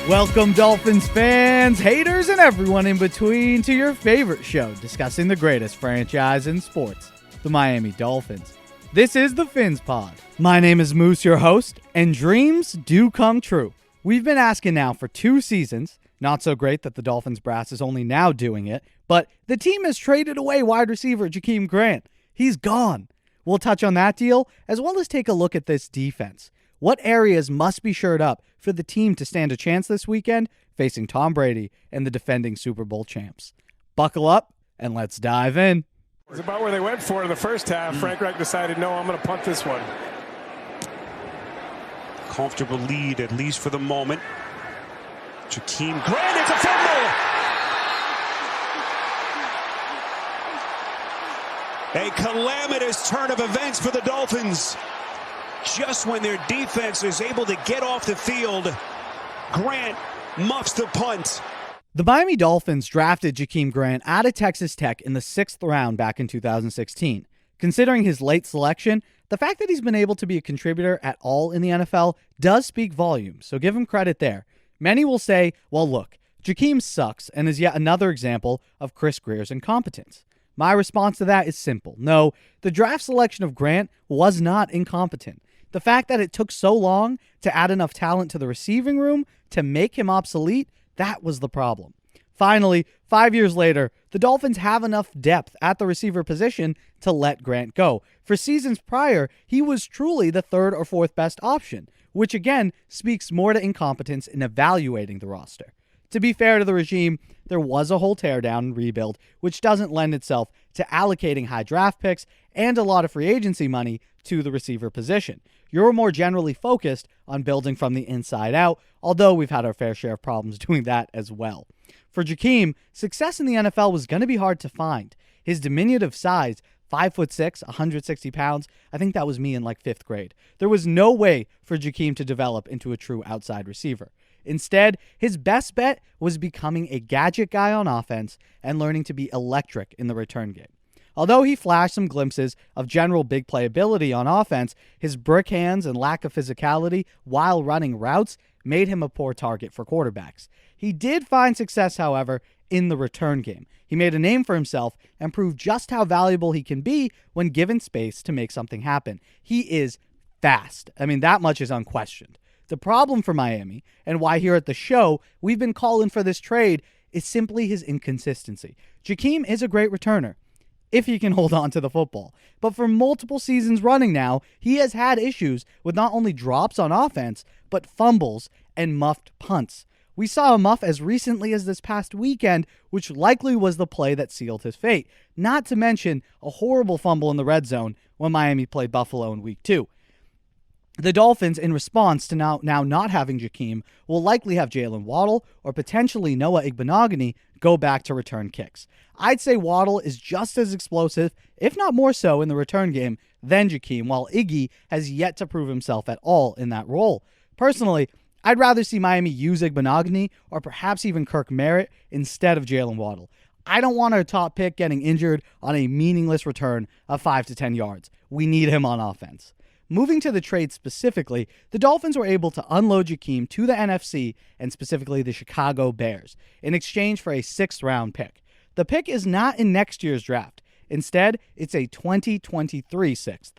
Welcome, Dolphins fans, haters, and everyone in between to your favorite show discussing the greatest franchise in sports, the Miami Dolphins. This is the FhinsPod. My name is Moose, your host, and dreams do come true. We've been asking now for 2 seasons. Not so great that the Dolphins brass is only now doing it, but the team has traded away wide receiver Jakeem Grant. He's gone. We'll touch on that deal, as well as take a look at this defense. What areas must be shored up for the team to stand a chance this weekend facing Tom Brady and the defending Super Bowl champs? Buckle up and let's dive in. It's about where they went for in the first half. Frank Reich decided, no, I'm going to punt this one. Comfortable lead, at least for the moment. Jakeem Grant, it's a fumble! A calamitous turn of events for the Dolphins. Just when their defense is able to get off the field, Grant muffs the punt. The Miami Dolphins drafted Jakeem Grant out of Texas Tech in the 6th round back in 2016. Considering his late selection, the fact that he's been able to be a contributor at all in the NFL does speak volumes, so give him credit there. Many will say, well, look, Jakeem sucks and is yet another example of Chris Grier's incompetence. My response to that is simple. No, the draft selection of Grant was not incompetent. The fact that it took so long to add enough talent to the receiving room to make him obsolete, that was the problem. Finally, 5 years later, the Dolphins have enough depth at the receiver position to let Grant go. For seasons prior, he was truly the 3rd or 4th best option, which again speaks more to incompetence in evaluating the roster. To be fair to the regime, there was a whole teardown and rebuild, which doesn't lend itself to allocating high draft picks and a lot of free agency money to the receiver position. You're more generally focused on building from the inside out, although we've had our fair share of problems doing that as well. For Jakeem, success in the NFL was going to be hard to find. His diminutive size, 5'6", 160 pounds, I think that was me in like 5th grade. There was no way for Jakeem to develop into a true outside receiver. Instead, his best bet was becoming a gadget guy on offense and learning to be electric in the return game. Although he flashed some glimpses of general big playability on offense, his brick hands and lack of physicality while running routes made him a poor target for quarterbacks. He did find success, however, in the return game. He made a name for himself and proved just how valuable he can be when given space to make something happen. He is fast. I mean, that much is unquestioned. The problem for Miami, and why here at the show we've been calling for this trade, is simply his inconsistency. Jakeem is a great returner, if he can hold on to the football. But for multiple seasons running now, he has had issues with not only drops on offense, but fumbles and muffed punts. We saw a muff as recently as this past weekend, which likely was the play that sealed his fate. Not to mention a horrible fumble in the red zone when Miami played Buffalo in Week 2. The Dolphins, in response to now not having Jakeem, will likely have Jalen Waddle or potentially Noah Igbenogany go back to return kicks. I'd say Waddle is just as explosive, if not more so, in the return game than Jakeem, while Iggy has yet to prove himself at all in that role. Personally, I'd rather see Miami use Igbenogany or perhaps even Kirk Merritt instead of Jalen Waddle. I don't want our top pick getting injured on a meaningless return of 5 to 10 yards. We need him on offense. Moving to the trade specifically, the Dolphins were able to unload Jakeem to the NFC and specifically the Chicago Bears in exchange for a 6th round pick. The pick is not in next year's draft. Instead, it's a 2023 6th.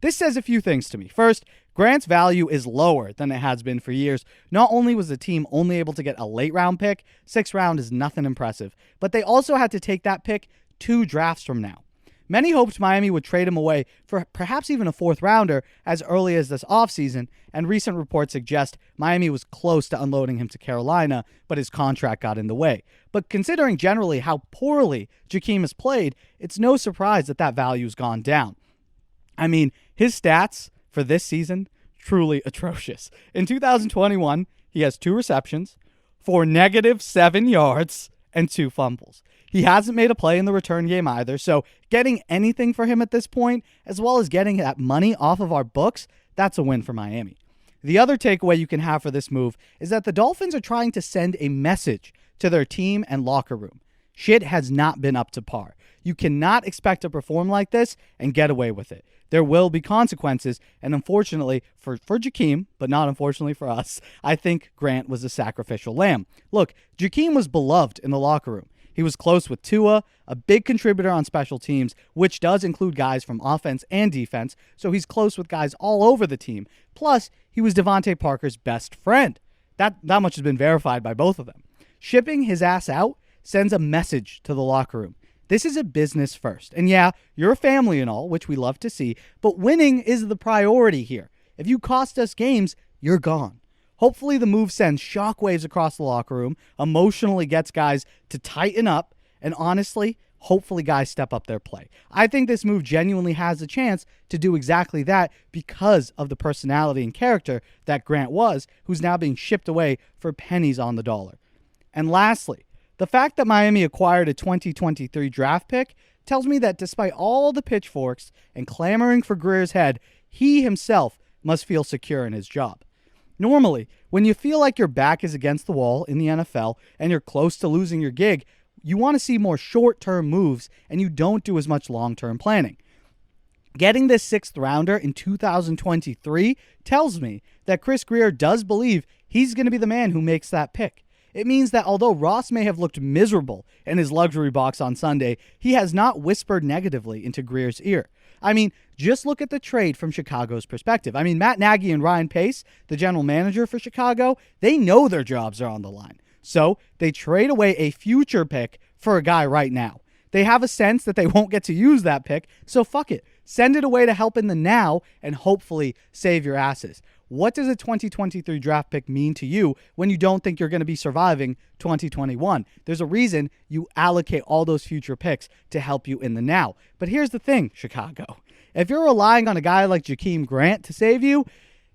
This says a few things to me. First, Grant's value is lower than it has been for years. Not only was the team only able to get a late round pick, 6th round is nothing impressive, but they also had to take that pick 2 drafts from now. Many hoped Miami would trade him away for perhaps even a 4th rounder as early as this offseason, and recent reports suggest Miami was close to unloading him to Carolina, but his contract got in the way. But considering generally how poorly Jakeem has played, it's no surprise that value's gone down. I mean, his stats for this season, truly atrocious. In 2021, he has 2 receptions for -7 yards and 2 fumbles. He hasn't made a play in the return game either, so getting anything for him at this point, as well as getting that money off of our books, that's a win for Miami. The other takeaway you can have for this move is that the Dolphins are trying to send a message to their team and locker room. Shit has not been up to par. You cannot expect to perform like this and get away with it. there will be consequences, and unfortunately for Jakeem, but not unfortunately for us, I think Grant was a sacrificial lamb. Look, Jakeem was beloved in the locker room. He was close with Tua, a big contributor on special teams, which does include guys from offense and defense, so he's close with guys all over the team. Plus, he was Devontae Parker's best friend. That much has been verified by both of them. Shipping his ass out sends a message to the locker room. This is a business first. And yeah, you're a family and all, which we love to see, but winning is the priority here. If you cost us games, you're gone. Hopefully the move sends shockwaves across the locker room, emotionally gets guys to tighten up, and honestly, hopefully guys step up their play. I think this move genuinely has a chance to do exactly that because of the personality and character that Grant was, who's now being shipped away for pennies on the dollar. And lastly, the fact that Miami acquired a 2023 draft pick tells me that despite all the pitchforks and clamoring for Grier's head, he himself must feel secure in his job. Normally, when you feel like your back is against the wall in the NFL and you're close to losing your gig, you want to see more short-term moves and you don't do as much long-term planning. Getting this 6th rounder in 2023 tells me that Chris Grier does believe he's going to be the man who makes that pick. It means that although Ross may have looked miserable in his luxury box on Sunday, he has not whispered negatively into Grier's ear. I mean, just look at the trade from Chicago's perspective. I mean, Matt Nagy and Ryan Pace, the general manager for Chicago, they know their jobs are on the line. So they trade away a future pick for a guy right now. They have a sense that they won't get to use that pick, so fuck it. Send it away to help in the now and hopefully save your asses. What does a 2023 draft pick mean to you when you don't think you're going to be surviving 2021? There's a reason you allocate all those future picks to help you in the now. But here's the thing, Chicago. If you're relying on a guy like Jakeem Grant to save you,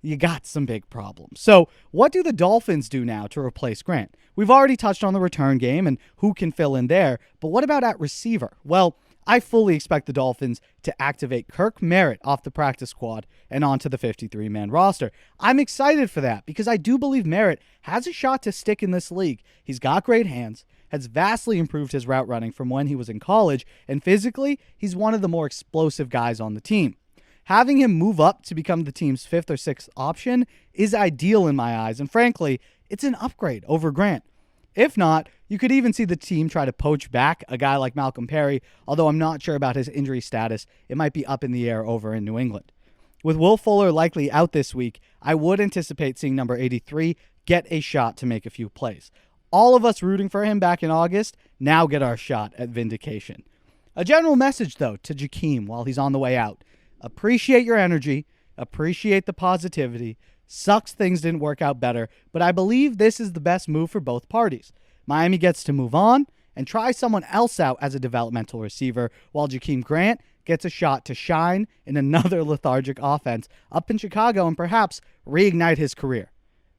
you got some big problems. So what do the Dolphins do now to replace Grant? We've already touched on the return game and who can fill in there, but what about at receiver? Well, I fully expect the Dolphins to activate Kirk Merritt off the practice squad and onto the 53-man roster. I'm excited for that because I do believe Merritt has a shot to stick in this league. He's got great hands, has vastly improved his route running from when he was in college, and physically, he's one of the more explosive guys on the team. Having him move up to become the team's 5th or 6th option is ideal in my eyes, and frankly, it's an upgrade over Grant. If not, you could even see the team try to poach back a guy like Malcolm Perry, although I'm not sure about his injury status. It might be up in the air over in New England. With Will Fuller likely out this week, I would anticipate seeing number 83 get a shot to make a few plays. All of us rooting for him back in August now get our shot at vindication. A general message, though, to Jakeem while he's on the way out. Appreciate your energy, appreciate the positivity. Sucks things didn't work out better, but I believe this is the best move for both parties. Miami gets to move on and try someone else out as a developmental receiver, while Jakeem Grant gets a shot to shine in another lethargic offense up in Chicago and perhaps reignite his career.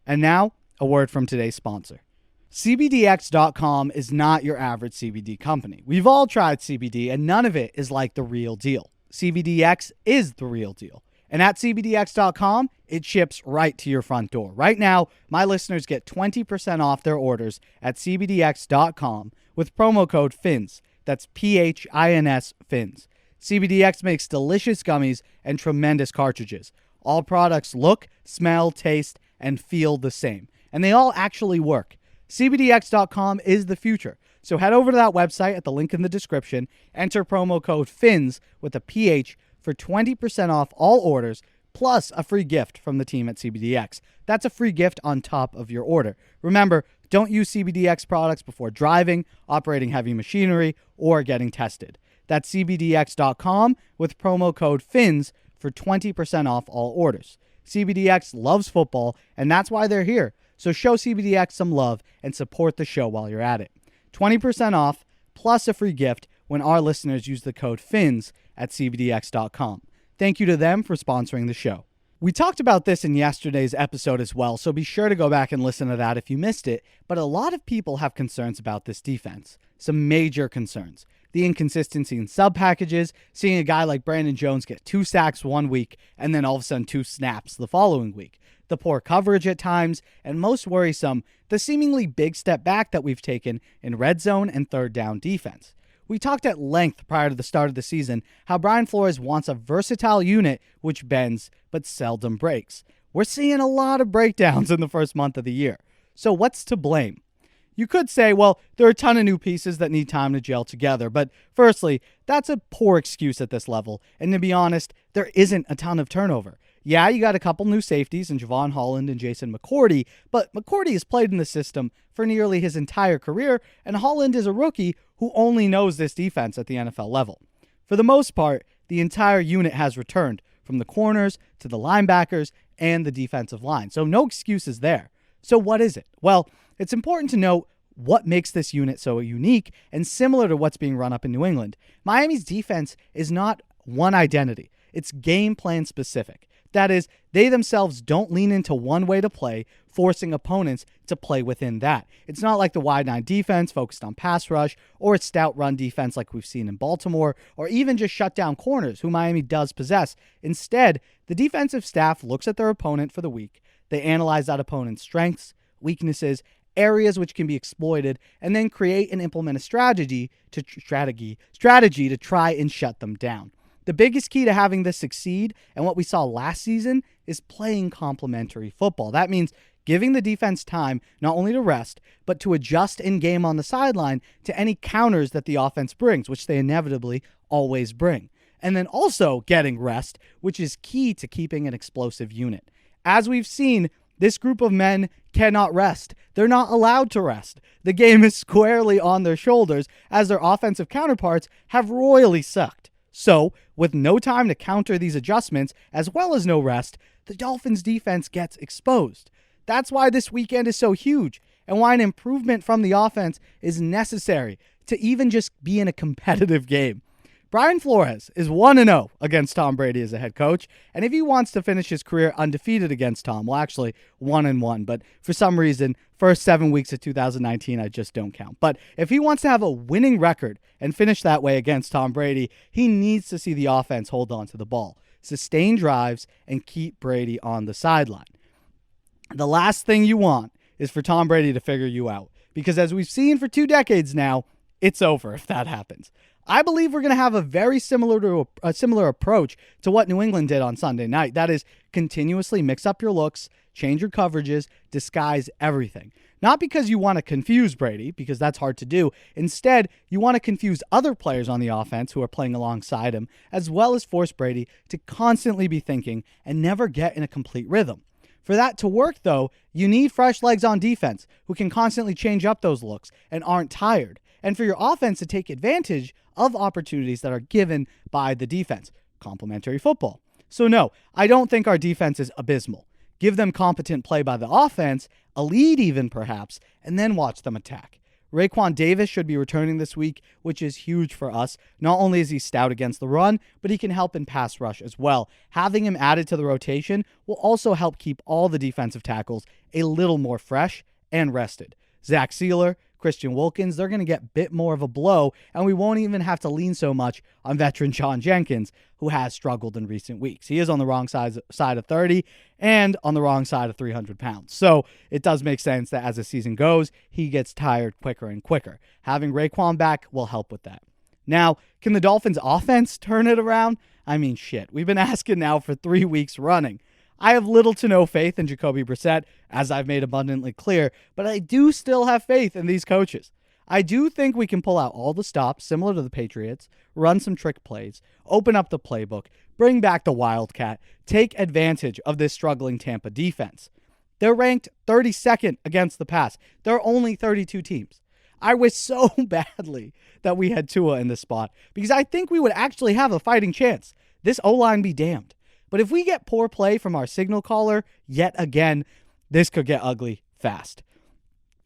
And now, a word from today's sponsor. CBDX.com is not your average CBD company. We've all tried CBD and none of it is like the real deal. CBDX is the real deal. And at CBDX.com, it ships right to your front door. Right now, my listeners get 20% off their orders at CBDX.com with promo code FINS. That's PHINS FINS. CBDX makes delicious gummies and tremendous cartridges. All products look, smell, taste, and feel the same. And they all actually work. CBDX.com is the future. So head over to that website at the link in the description, enter promo code FINS with a PH for 20% off all orders, plus a free gift from the team at CBDX. That's a free gift on top of your order. Remember, don't use CBDX products before driving, operating heavy machinery, or getting tested. That's CBDX.com with promo code FINS for 20% off all orders. CBDX loves football, and that's why they're here. So show CBDX some love and support the show while you're at it. 20% off, plus a free gift when our listeners use the code FINS at CBDX.com. Thank you to them for sponsoring the show. We talked about this in yesterday's episode as well, so be sure to go back and listen to that if you missed it. But a lot of people have concerns about this defense. Some major concerns. The inconsistency in sub packages, seeing a guy like Brandon Jones get 2 sacks one week and then all of a sudden 2 snaps the following week. The poor coverage at times, and most worrisome, the seemingly big step back that we've taken in red zone and third down defense. We talked at length prior to the start of the season how Brian Flores wants a versatile unit which bends but seldom breaks. We're seeing a lot of breakdowns in the first month of the year. So what's to blame? You could say, well, there are a ton of new pieces that need time to gel together, but firstly, that's a poor excuse at this level, and to be honest, there isn't a ton of turnover. Yeah, you got a couple new safeties in Javon Holland and Jason McCourty, but McCourty has played in the system for nearly his entire career, and Holland is a rookie who only knows this defense at the NFL level. For the most part, the entire unit has returned, from the corners to the linebackers and the defensive line, so no excuses there. So what is it? Well, it's important to note what makes this unit so unique and similar to what's being run up in New England. Miami's defense is not one identity. It's game plan specific. That is, they themselves don't lean into one way to play, forcing opponents to play within that. It's not like the wide nine defense focused on pass rush or a stout run defense like we've seen in Baltimore, or even just shut down corners, who Miami does possess. Instead, the defensive staff looks at their opponent for the week. They analyze that opponent's strengths, weaknesses, areas which can be exploited, and then create and implement a strategy to try and shut them down. The biggest key to having this succeed, and what we saw last season, is playing complementary football. That means giving the defense time not only to rest, but to adjust in game on the sideline to any counters that the offense brings, which they inevitably always bring. And then also getting rest, which is key to keeping an explosive unit. As we've seen, this group of men cannot rest. They're not allowed to rest. The game is squarely on their shoulders, as their offensive counterparts have royally sucked. So, with no time to counter these adjustments, as well as no rest, the Dolphins' defense gets exposed. That's why this weekend is so huge, and why an improvement from the offense is necessary to even just be in a competitive game. Brian Flores is 1-0 against Tom Brady as a head coach, and if he wants to finish his career undefeated against Tom, well, actually 1-1, but for some reason, first 7 weeks of 2019, I just don't count. But if he wants to have a winning record and finish that way against Tom Brady, he needs to see the offense hold on to the ball, sustain drives, and keep Brady on the sideline. The last thing you want is for Tom Brady to figure you out, because as we've seen for 2 decades now, it's over if that happens. I believe we're going to have a very similar approach to what New England did on Sunday night. That is, continuously mix up your looks, change your coverages, disguise everything. Not because you want to confuse Brady, because that's hard to do. Instead, you want to confuse other players on the offense who are playing alongside him, as well as force Brady to constantly be thinking and never get in a complete rhythm. For that to work, though, you need fresh legs on defense who can constantly change up those looks and aren't tired. And for your offense to take advantage of opportunities that are given by the defense. Complementary football. So no, I don't think our defense is abysmal. Give them competent play by the offense, a lead even perhaps, and then watch them attack. Raekwon Davis should be returning this week, which is huge for us. Not only is he stout against the run, but he can help in pass rush as well. Having him added to the rotation will also help keep all the defensive tackles a little more fresh and rested. Zach Sealer, Christian Wilkins, they're going to get a bit more of a blow, and we won't even have to lean so much on veteran John Jenkins, who has struggled in recent weeks. He is on the wrong side of 30 and on the wrong side of 300 pounds. So it does make sense that as the season goes, he gets tired quicker and quicker. Having Raekwon back will help with that. Now, can the Dolphins offense turn it around? I mean, shit. We've been asking now for 3 weeks running. I have little to no faith in Jacoby Brissett, as I've made abundantly clear, but I do still have faith in these coaches. I do think we can pull out all the stops, similar to the Patriots, run some trick plays, open up the playbook, bring back the Wildcat, take advantage of this struggling Tampa defense. They're ranked 32nd against the pass. There are only 32 teams. I wish so badly that we had Tua in this spot, because I think we would actually have a fighting chance. This O-line be damned. But if we get poor play from our signal caller yet again, this could get ugly fast.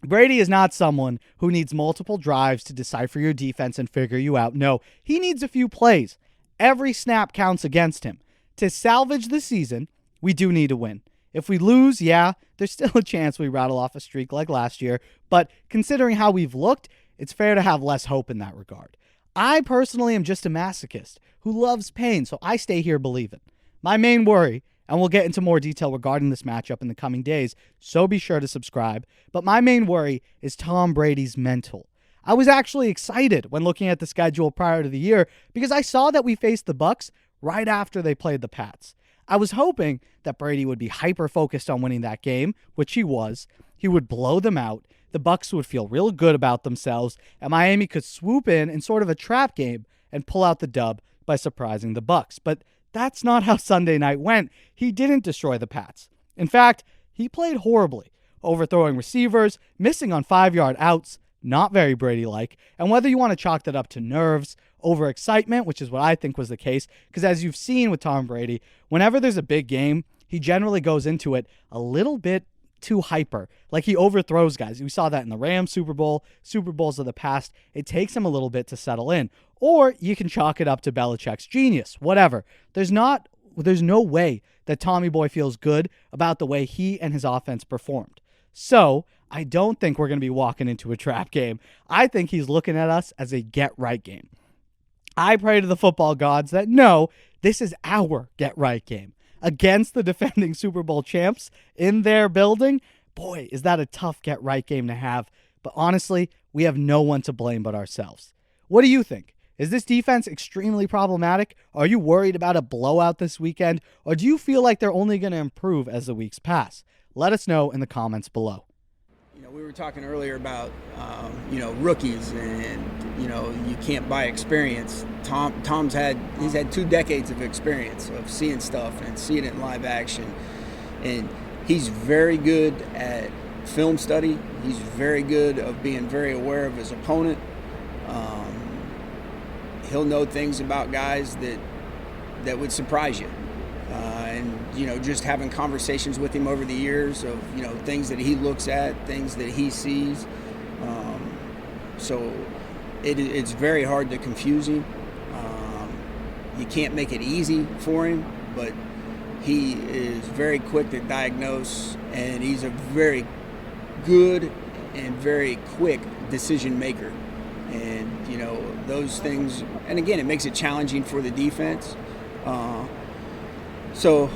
Brady is not someone who needs multiple drives to decipher your defense and figure you out. No, he needs a few plays. Every snap counts against him. To salvage the season, we do need a win. If we lose, yeah, there's still a chance we rattle off a streak like last year, but considering how we've looked, it's fair to have less hope in that regard. I personally am just a masochist who loves pain, so I stay here believing. My main worry, and we'll get into more detail regarding this matchup in the coming days, so be sure to subscribe, but my main worry is Tom Brady's mental. I was actually excited when looking at the schedule prior to the year because I saw that we faced the Bucs right after they played the Pats. I was hoping that Brady would be hyper-focused on winning that game, which he was. He would blow them out. The Bucs would feel real good about themselves, and Miami could swoop in sort of a trap game and pull out the dub by surprising the Bucs. But that's not how Sunday night went. He didn't destroy the Pats. In fact, he played horribly, overthrowing receivers, missing on 5-yard outs, not very Brady-like, and whether you want to chalk that up to nerves, overexcitement, which is what I think was the case, because as you've seen with Tom Brady, whenever there's a big game, he generally goes into it a little bit too hyper. Like he overthrows guys. We saw that in the Rams Super Bowl, Super Bowls of the past. It takes him a little bit to settle in. Or you can chalk it up to Belichick's genius, whatever. There's no way that Tommy Boy feels good about the way he and his offense performed. So I don't think we're going to be walking into a trap game. I think he's looking at us as a get-right game. I pray to the football gods that no, this is our get-right game against the defending Super Bowl champs in their building. Boy, is that a tough get-right game to have. But honestly, we have no one to blame but ourselves. What do you think? Is this defense extremely problematic? Are you worried about a blowout this weekend? Or do you feel like they're only going to improve as the weeks pass? Let us know in the comments below. We were talking earlier about, rookies and, you can't buy experience. Tom's had 2 decades of experience of seeing stuff and seeing it in live action. And he's very good at film study. He's very good of being very aware of his opponent. He'll know things about guys that would surprise you. Just having conversations with him over the years of, things that he looks at, things that he sees. So it's very hard to confuse him. You can't make it easy for him, but he is very quick to diagnose, and he's a very good and very quick decision maker. And, those things, and again, it makes it challenging for the defense. So,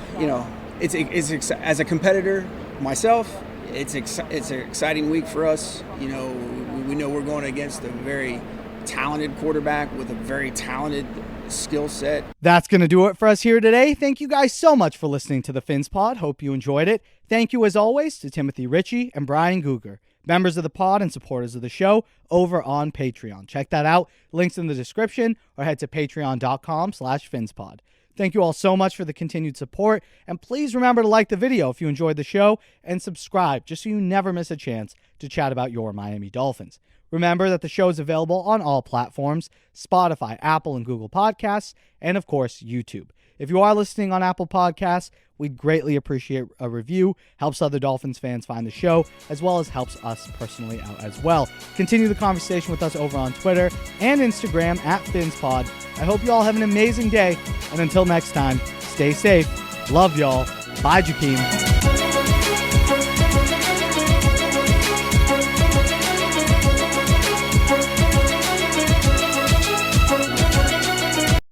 it's as a competitor myself, it's an exciting week for us. We know we're going against a very talented quarterback with a very talented skill set. That's going to do it for us here today. Thank you guys so much for listening to the FhinsPod. Hope you enjoyed it. Thank you, as always, to Timothy Ritchie and Brian Guger, members of the pod and supporters of the show over on Patreon. Check that out. Links in the description, or head to patreon.com/FhinsPod. Thank you all so much for the continued support, and please remember to like the video if you enjoyed the show, and subscribe just so you never miss a chance to chat about your Miami Dolphins. Remember that the show is available on all platforms: Spotify, Apple, and Google Podcasts, and of course, YouTube. If you are listening on Apple Podcasts, we'd greatly appreciate a review. Helps other Dolphins fans find the show, as well as helps us personally out as well. Continue the conversation with us over on Twitter and Instagram @FhinsPod. I hope you all have an amazing day, and until next time, stay safe. Love y'all. Bye, Jakeem.